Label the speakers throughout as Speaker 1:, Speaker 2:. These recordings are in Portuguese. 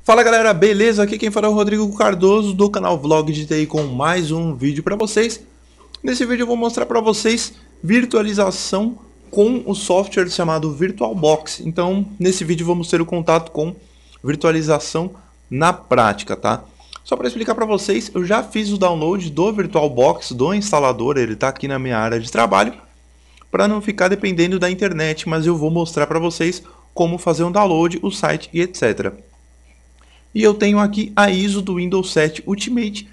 Speaker 1: Fala galera, beleza? Aqui quem fala é o Rodrigo Cardoso do canal Vlog de TI com mais um vídeo para vocês. Nesse vídeo eu vou mostrar para vocês virtualização com o software chamado VirtualBox. Então nesse vídeo vamos ter o contato com virtualização na prática, tá? Só para explicar para vocês, eu já fiz o download do VirtualBox, do instalador, ele está aqui na minha área de trabalho, para não ficar dependendo da internet, mas eu vou mostrar para vocês como fazer um download, o site e etc. E eu tenho aqui a ISO do Windows 7 Ultimate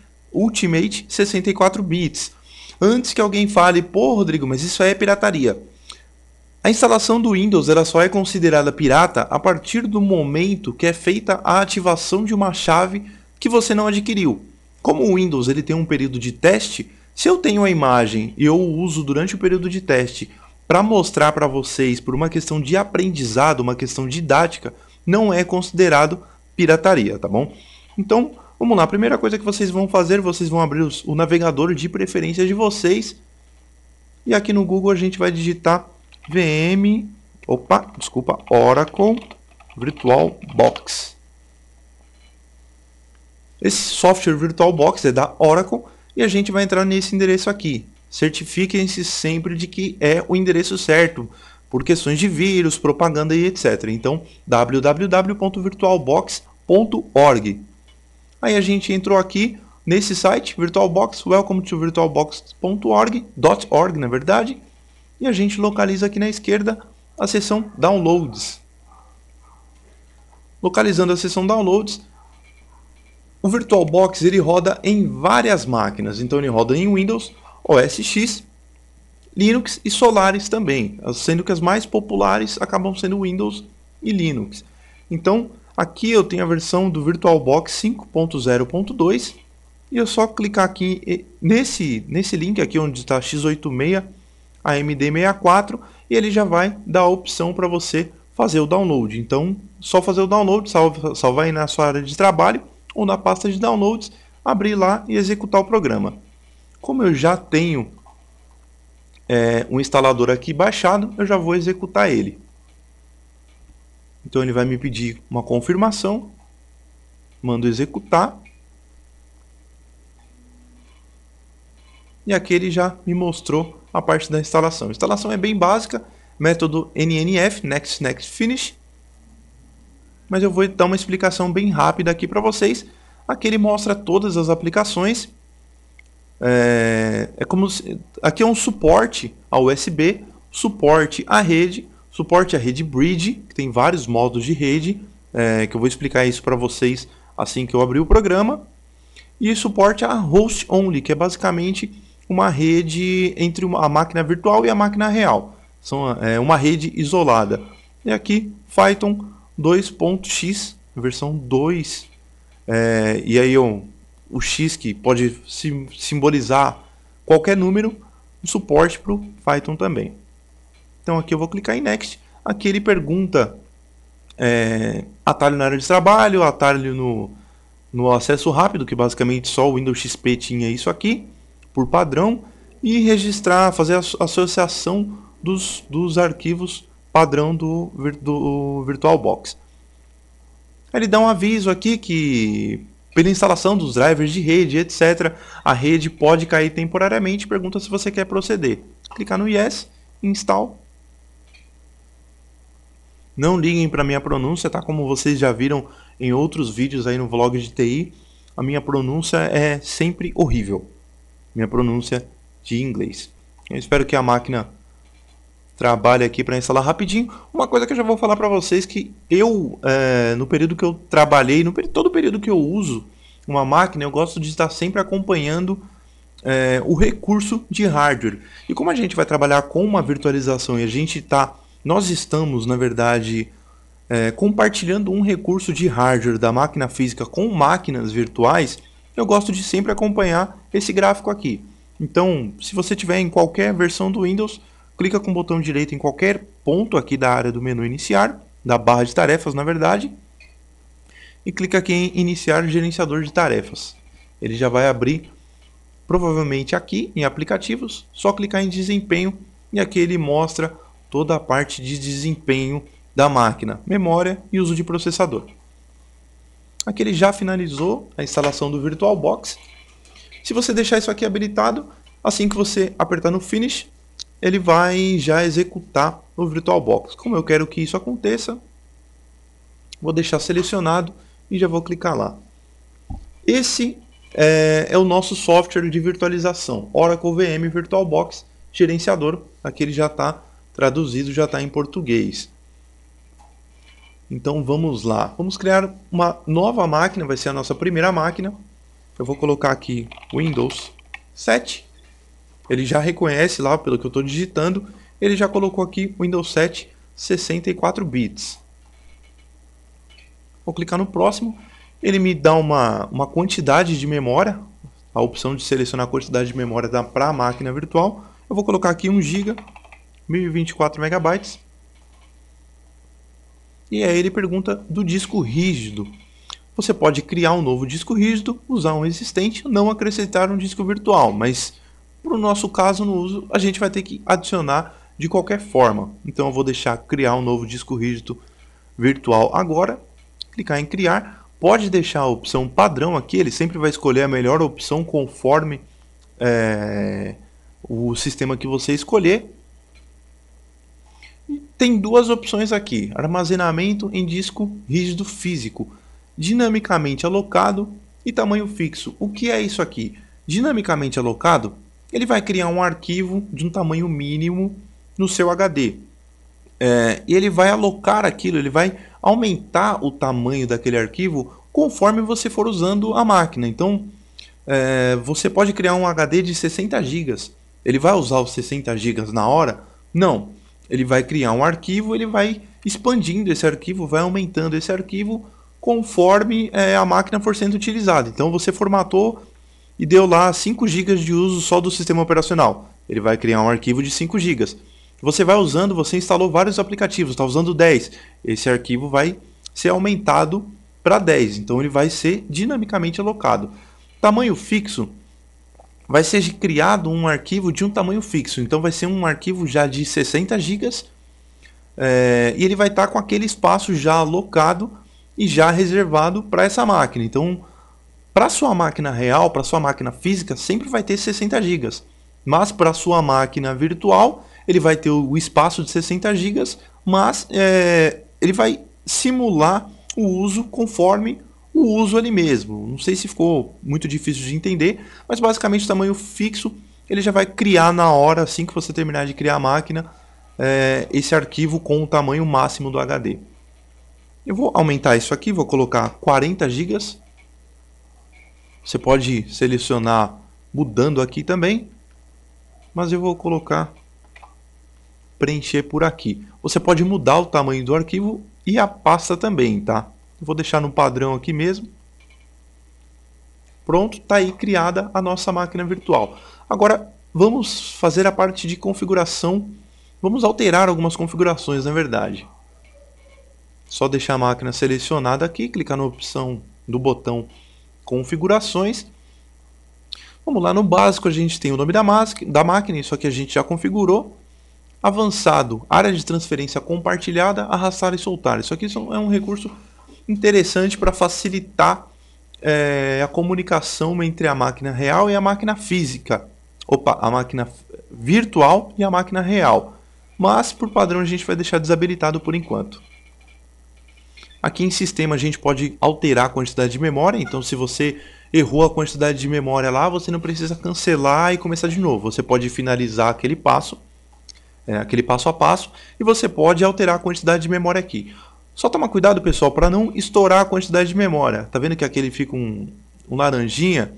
Speaker 1: 64 bits. Antes que alguém fale, pô Rodrigo, mas isso aí é pirataria. A instalação do Windows ela só é considerada pirata a partir do momento que é feita a ativação de uma chave que você não adquiriu. Como o Windows ele tem um período de teste, se eu tenho a imagem e eu uso durante o período de teste para mostrar para vocês por uma questão de aprendizado, uma questão didática, não é considerado pirataria, tá bom? Então, vamos lá. A primeira coisa que vocês vão fazer, vocês vão abrir o navegador de preferência de vocês. E aqui no Google a gente vai digitar Oracle VirtualBox. Esse software VirtualBox é da Oracle e a gente vai entrar nesse endereço aqui. Certifiquem-se sempre de que é o endereço certo, por questões de vírus, propaganda e etc. Então, www.virtualbox.org. Aí a gente entrou aqui nesse site, VirtualBox, welcome to virtualbox.org, na verdade, e a gente localiza aqui na esquerda a seção Downloads. Localizando a seção Downloads, o VirtualBox ele roda em várias máquinas, então ele roda em Windows, OS X, Linux e Solaris também, sendo que as mais populares acabam sendo Windows e Linux. Então, aqui eu tenho a versão do VirtualBox 5.0.2 e eu só clicar aqui nesse link aqui onde está x86 AMD64 e ele já vai dar a opção para você fazer o download. Então, só fazer o download, salvar aí na sua área de trabalho ou na pasta de downloads, abrir lá e executar o programa. Como eu já tenho um instalador aqui baixado, eu já vou executar ele. Então ele vai me pedir uma confirmação, mando executar. E aqui ele já me mostrou a parte da instalação. A instalação é bem básica, método NNF, Next Next Finish. Mas eu vou dar uma explicação bem rápida aqui para vocês. Aqui ele mostra todas as aplicações. Aqui é um suporte a USB, suporte à rede Bridge, que tem vários modos de rede, que eu vou explicar isso para vocês assim que eu abrir o programa, e suporte a Host Only, que é basicamente uma rede entre a máquina virtual e a máquina real, uma rede isolada. E aqui Python 2.x, versão 2, e aí o X que pode simbolizar qualquer número, suporte para o Python também. Então aqui eu vou clicar em Next. Aqui ele pergunta atalho na área de trabalho, atalho no acesso rápido, que basicamente só o Windows XP tinha isso aqui, por padrão, e registrar, fazer a associação dos arquivos padrão do VirtualBox. Ele dá um aviso aqui que pela instalação dos drivers de rede, etc., a rede pode cair temporariamente. Pergunta se você quer proceder. Clicar no Yes, Install. Não liguem para a minha pronúncia, tá? Como vocês já viram em outros vídeos aí no vlog de TI, a minha pronúncia é sempre horrível. Minha pronúncia de inglês. Eu espero que a máquina trabalhe aqui para instalar rapidinho. Uma coisa que eu já vou falar para vocês que eu, no período que eu trabalhei, todo período que eu uso uma máquina, eu gosto de estar sempre acompanhando o recurso de hardware. E como a gente vai trabalhar com uma virtualização e nós estamos, na verdade, compartilhando um recurso de hardware da máquina física com máquinas virtuais, eu gosto de sempre acompanhar esse gráfico aqui. Então, se você tiver em qualquer versão do Windows, clica com o botão direito em qualquer ponto aqui da área do menu iniciar, da barra de tarefas, na verdade, e clica aqui em iniciar gerenciador de tarefas. Ele já vai abrir, provavelmente aqui em aplicativos, só clicar em desempenho e aqui ele mostra toda a parte de desempenho da máquina, memória e uso de processador. Aqui ele já finalizou a instalação do VirtualBox. Se você deixar isso aqui habilitado, assim que você apertar no Finish, ele vai já executar o VirtualBox. Como eu quero que isso aconteça, vou deixar selecionado e já vou clicar lá. Esse é o nosso software de virtualização, Oracle VM VirtualBox Gerenciador. Aqui ele já está traduzido, já está em português. Então vamos lá, vamos criar uma nova máquina, vai ser a nossa primeira máquina. Eu vou colocar aqui Windows 7. Ele já reconhece lá, pelo que eu estou digitando, ele já colocou aqui Windows 7 64 bits. Vou clicar no próximo. Ele me dá uma quantidade de memória, a opção de selecionar a quantidade de memória para a máquina virtual. Eu vou colocar aqui 1 GB, 1024 MB. E aí ele pergunta do disco rígido. Você pode criar um novo disco rígido, usar um existente, não acrescentar um disco virtual, mas para o nosso caso no uso, a gente vai ter que adicionar de qualquer forma. Então eu vou deixar criar um novo disco rígido virtual agora, clicar em criar. Pode deixar a opção padrão aqui, ele sempre vai escolher a melhor opção conforme o sistema que você escolher. Tem duas opções aqui, armazenamento em disco rígido físico, dinamicamente alocado e tamanho fixo. O que é isso aqui? Dinamicamente alocado, ele vai criar um arquivo de um tamanho mínimo no seu HD. E ele vai alocar aquilo, ele vai aumentar o tamanho daquele arquivo conforme você for usando a máquina. Então, você pode criar um HD de 60 GB. Ele vai usar os 60 GB na hora? Não. Ele vai criar um arquivo, ele vai expandindo esse arquivo, vai aumentando esse arquivo conforme a máquina for sendo utilizada. Então você formatou e deu lá 5 GB de uso só do sistema operacional. Ele vai criar um arquivo de 5 GB. Você vai usando, você instalou vários aplicativos, está usando 10. Esse arquivo vai ser aumentado para 10. Então ele vai ser dinamicamente alocado. Tamanho fixo. Vai ser criado um arquivo de um tamanho fixo. Então vai ser um arquivo já de 60 GB. E ele vai estar com aquele espaço já alocado e já reservado para essa máquina. Então, para sua máquina real, para sua máquina física, sempre vai ter 60 GB. Mas para sua máquina virtual, ele vai ter o espaço de 60 GB, mas ele vai simular o uso conforme o uso ali mesmo. Não sei se ficou muito difícil de entender, mas basicamente o tamanho fixo ele já vai criar na hora, assim que você terminar de criar a máquina, esse arquivo com o tamanho máximo do HD. Eu vou aumentar isso aqui, vou colocar 40 GB. Você pode selecionar mudando aqui também, mas eu vou colocar preencher por aqui. Você pode mudar o tamanho do arquivo e a pasta também, tá? Vou deixar no padrão aqui mesmo. Pronto, está aí criada a nossa máquina virtual. Agora vamos fazer a parte de configuração. Vamos alterar algumas configurações, na verdade. Só deixar a máquina selecionada aqui, clicar na opção do botão configurações. Vamos lá, no básico a gente tem o nome da máquina, isso aqui a gente já configurou. Avançado, área de transferência compartilhada, arrastar e soltar. Isso aqui é um recurso interessante para facilitar a comunicação entre a máquina real e a máquina física. A máquina virtual e a máquina real. Mas, por padrão, a gente vai deixar desabilitado por enquanto. Aqui em sistema a gente pode alterar a quantidade de memória. Então, se você errou a quantidade de memória lá, você não precisa cancelar e começar de novo. Você pode finalizar aquele passo a passo, e você pode alterar a quantidade de memória aqui. Só toma cuidado, pessoal, para não estourar a quantidade de memória. Tá vendo que aqui ele fica um laranjinha?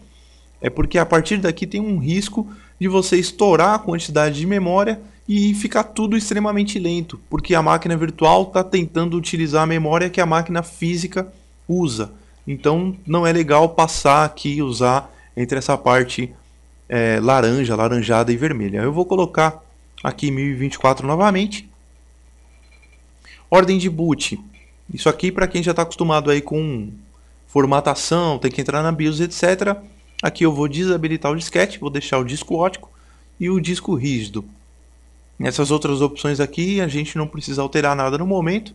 Speaker 1: É porque a partir daqui tem um risco de você estourar a quantidade de memória e ficar tudo extremamente lento, porque a máquina virtual está tentando utilizar a memória que a máquina física usa. Então não é legal passar aqui e usar entre essa parte laranja, laranjada e vermelha. Eu vou colocar aqui 1024 novamente. Ordem de boot. Isso aqui para quem já está acostumado aí com formatação, tem que entrar na BIOS, etc. Aqui eu vou desabilitar o disquete, vou deixar o disco óptico e o disco rígido. Nessas outras opções aqui a gente não precisa alterar nada no momento.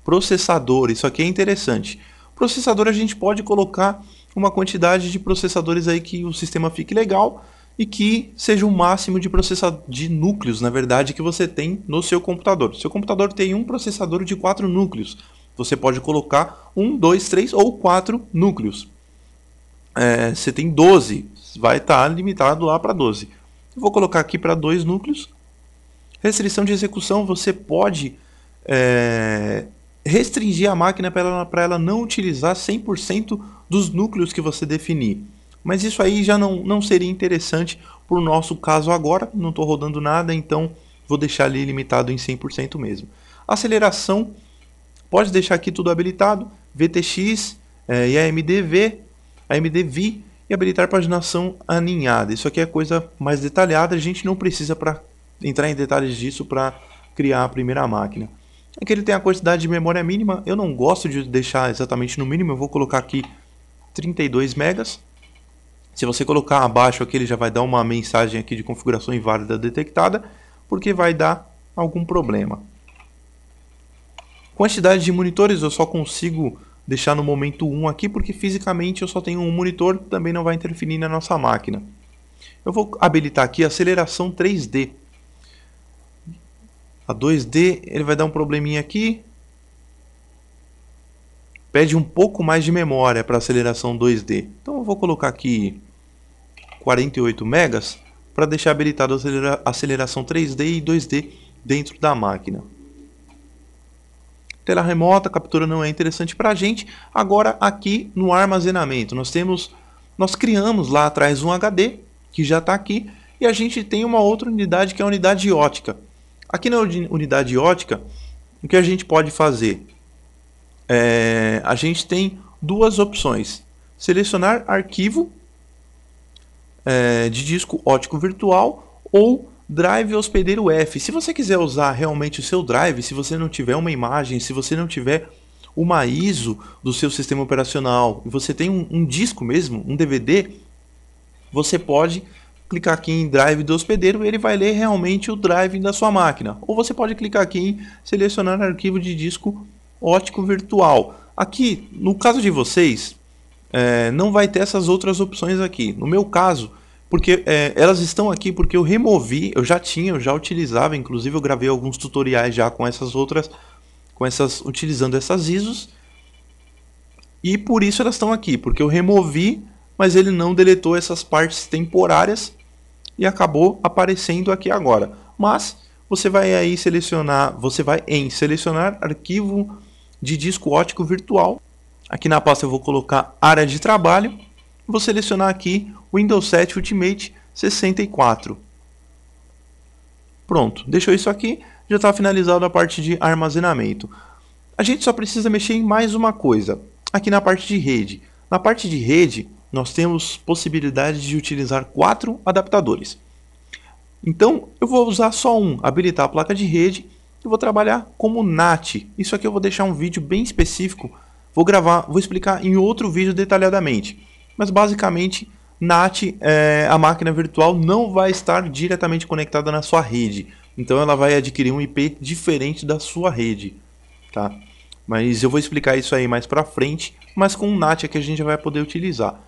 Speaker 1: Processador, isso aqui é interessante. Processador a gente pode colocar uma quantidade de processadores aí que o sistema fique legal e que seja o máximo de núcleos, na verdade, que você tem no seu computador. Seu computador tem um processador de 4 núcleos. Você pode colocar 1, 2, 3 ou 4 núcleos. Você tem 12, vai estar limitado lá para 12. Eu vou colocar aqui para 2 núcleos. Restrição de execução, você pode restringir a máquina para ela não utilizar 100% dos núcleos que você definir. Mas isso aí já não seria interessante para o nosso caso agora. Não estou rodando nada, então vou deixar ali limitado em 100% mesmo. Aceleração, pode deixar aqui tudo habilitado. VTX e AMD-V e habilitar paginação aninhada. Isso aqui é coisa mais detalhada, a gente não precisa entrar em detalhes disso para criar a primeira máquina. Aqui ele tem a quantidade de memória mínima, eu não gosto de deixar exatamente no mínimo, eu vou colocar aqui 32 megas. Se você colocar abaixo aqui, ele já vai dar uma mensagem aqui de configuração inválida detectada, porque vai dar algum problema. Quantidade de monitores eu só consigo deixar no momento 1 aqui, porque fisicamente eu só tenho um monitor, também não vai interferir na nossa máquina. Eu vou habilitar aqui a aceleração 3D. A 2D ele vai dar um probleminha aqui. Pede um pouco mais de memória para aceleração 2D. Então eu vou colocar aqui 48 megas para deixar habilitado a aceleração 3D e 2D dentro da máquina. Tela remota, captura não é interessante para a gente. Agora aqui no armazenamento nós criamos lá atrás um HD que já está aqui e a gente tem uma outra unidade que é a unidade ótica. Aqui na unidade ótica, o que a gente pode fazer? A gente tem duas opções. Selecionar arquivo de disco ótico virtual ou drive hospedeiro F. Se você quiser usar realmente o seu drive, se você não tiver uma imagem, se você não tiver uma ISO do seu sistema operacional, e você tem um disco mesmo, um DVD, você pode clicar aqui em drive do hospedeiro e ele vai ler realmente o drive da sua máquina. Ou você pode clicar aqui em selecionar arquivo de disco ótico virtual. Aqui, no caso de vocês, não vai ter essas outras opções aqui. No meu caso, porque elas estão aqui porque eu removi, eu já utilizava, inclusive eu gravei alguns tutoriais já com essas outras, utilizando essas ISOs. E por isso elas estão aqui, porque eu removi, mas ele não deletou essas partes temporárias e acabou aparecendo aqui agora. Mas você vai aí selecionar, selecionar arquivo de disco ótico virtual. Aqui na pasta eu vou colocar área de trabalho. Vou selecionar aqui Windows 7 Ultimate 64. Pronto, deixou isso aqui, já está finalizado a parte de armazenamento. A gente só precisa mexer em mais uma coisa, aqui na parte de rede. Na parte de rede, nós temos possibilidade de utilizar 4 adaptadores. Então, eu vou usar só um, habilitar a placa de rede, e vou trabalhar como NAT. Isso aqui eu vou deixar um vídeo bem específico, vou explicar em outro vídeo detalhadamente. Mas basicamente, NAT, a máquina virtual não vai estar diretamente conectada na sua rede. Então ela vai adquirir um IP diferente da sua rede, tá? Mas eu vou explicar isso aí mais pra frente, mas com o NAT é que a gente vai poder utilizar.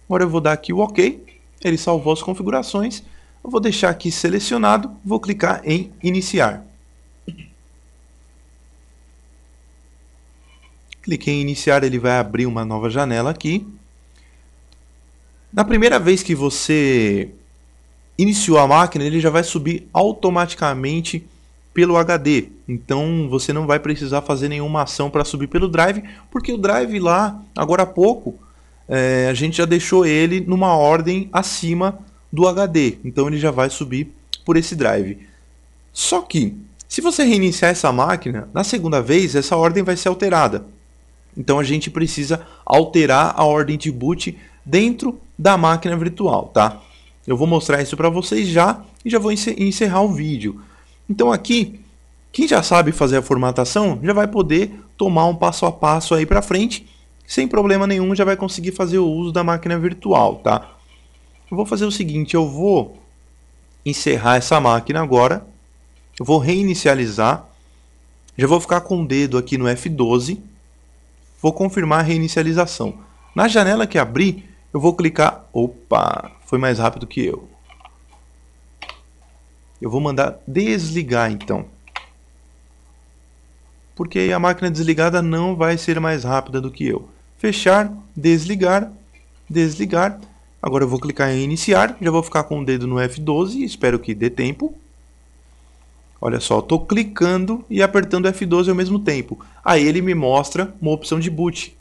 Speaker 1: Agora eu vou dar aqui o OK, ele salvou as configurações, eu vou deixar aqui selecionado, vou clicar em iniciar. Cliquei em iniciar, ele vai abrir uma nova janela aqui. Na primeira vez que você iniciou a máquina, ele já vai subir automaticamente pelo HD. Então você não vai precisar fazer nenhuma ação para subir pelo drive, porque o drive lá, agora há pouco, a gente já deixou ele numa ordem acima do HD. Então ele já vai subir por esse drive. Só que, se você reiniciar essa máquina, na segunda vez essa ordem vai ser alterada. Então a gente precisa alterar a ordem de boot dentro da máquina virtual, tá? Eu vou mostrar isso para vocês já e já vou encerrar o vídeo. Então aqui, quem já sabe fazer a formatação já vai poder tomar um passo a passo aí para frente, sem problema nenhum, já vai conseguir fazer o uso da máquina virtual, tá? Eu vou fazer o seguinte, eu vou encerrar essa máquina agora, eu vou reinicializar, já vou ficar com o dedo aqui no F12. vou confirmar a reinicialização. Na janela que abrir, eu vou clicar... Opa, foi mais rápido que eu. Eu vou mandar desligar então. Porque aí a máquina desligada não vai ser mais rápida do que eu. Fechar, desligar, desligar. Agora eu vou clicar em iniciar, já vou ficar com o dedo no F12, espero que dê tempo. Olha só, estou clicando e apertando F12 ao mesmo tempo. Aí ele me mostra uma opção de boot.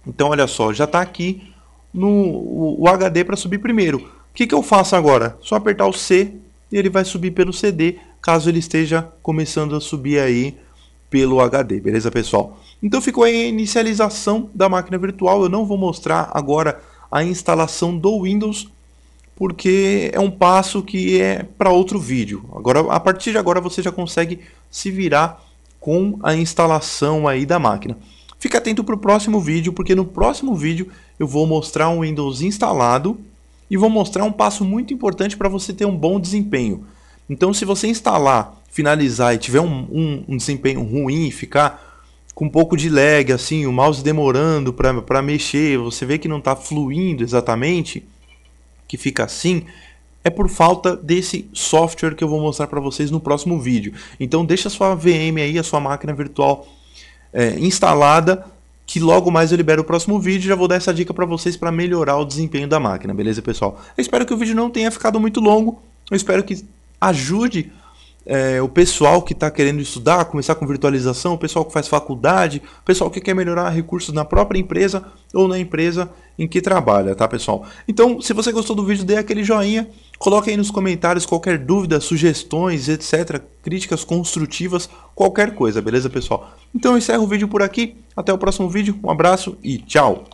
Speaker 1: Então olha só, já está aqui o HD para subir primeiro. O que eu faço agora? Só apertar o C e ele vai subir pelo CD, caso ele esteja começando a subir aí pelo HD, beleza pessoal? Então ficou aí a inicialização da máquina virtual. Eu não vou mostrar agora a instalação do Windows, porque é um passo que é para outro vídeo. Agora, a partir de agora você já consegue se virar com a instalação aí da máquina. Fica atento para o próximo vídeo, porque no próximo vídeo eu vou mostrar um Windows instalado e vou mostrar um passo muito importante para você ter um bom desempenho. Então se você instalar, finalizar e tiver um desempenho ruim, ficar com um pouco de lag, assim, o mouse demorando para mexer, você vê que não está fluindo exatamente, que fica assim, é por falta desse software que eu vou mostrar para vocês no próximo vídeo. Então deixa a sua VM aí, a sua máquina virtual instalada, que logo mais eu libero o próximo vídeo. Já vou dar essa dica para vocês para melhorar o desempenho da máquina, beleza pessoal? Eu espero que o vídeo não tenha ficado muito longo, eu espero que ajude o pessoal que está querendo estudar, começar com virtualização, o pessoal que faz faculdade, o pessoal que quer melhorar recursos na própria empresa ou na empresa em que trabalha, tá pessoal? Então, se você gostou do vídeo, dê aquele joinha, coloque aí nos comentários qualquer dúvida, sugestões, etc, críticas construtivas, qualquer coisa, beleza pessoal? Então eu encerro o vídeo por aqui, até o próximo vídeo, um abraço e tchau!